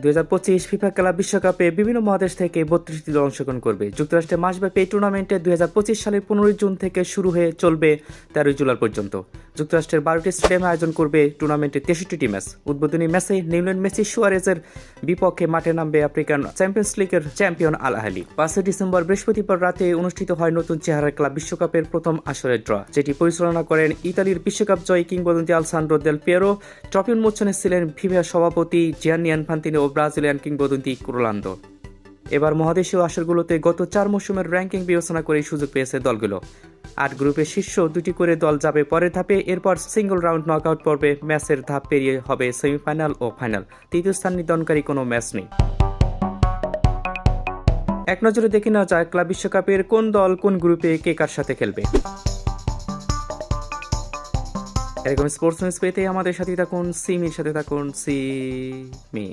2025 FIFA club বিশ্বকাপে বিভিন্ন মহাদেশ থেকে 32টি দল অংশগ্রহণ করবে। যুক্তরাষ্ট্রে মাসব্যাপী এই টুর্নামেন্টে 2025 সালের 15 জুন থেকে শুরু হয়ে চলবে 13 জুলাই পর্যন্ত। যুক্তরাষ্ট্রের 12টি স্টেডিয়ামে আয়োজন করবে টুর্নামেন্টে 63টি ম্যাচ। উদ্বোধনী ম্যাচে নিউল্যান্ড মেসি সুয়ারেজের বিপক্ষে মাঠে নামবে আফ্রিকান চ্যাম্পিয়ন্স লিগের চ্যাম্পিয়ন আল আহলি। 5 ডিসেম্বর বৃহস্পতিবার রাতে অনুষ্ঠিত হয় নতুন চেহারার ক্লাব বিশ্বকাপের প্রথম আসরের ড্র, যেটি পরিচালনা করেন ইতালির বিশ্বকাপ জয়ী কিংবদন্তি আলসান্দ্রো দেল পিয়েরো। ট্রফি উন্মোচনে ছিলেন ফিফা সভাপতি জিয়ান্নি ইনফান্তিনো ও ব্রাজিলিয়ান কিংবদন্তি রোনালদো। এবার মহাদেশীয় আসরগুলোতে গত 4 মৌসুমের র্যাঙ্কিং বিবেচনা করে সুযোগ পেয়েছে দলগুলো। 8 গ্রুপে শীর্ষ 2টি করে দল যাবে পরের ধাপে। এরপর সিঙ্গল রাউন্ড নকআউট পর্বে ম্যাচের ধাপ পেরিয়ে হবে সেমিফাইনাল ও ফাইনাল। তৃতীয় স্থান নির্ধারণকারী কোনো ম্যাচ নেই। এক নজরে দেখে নেওয়া যায় ক্লাব বিশ্বকাপের কোন দল কোন গ্রুপে কে কার সাথে খেলবে। এরকম স্পোর্টস নিউজ পেতে আমাদের সাথে থাকুন, সিমির সাথে থাকুন, সিমি।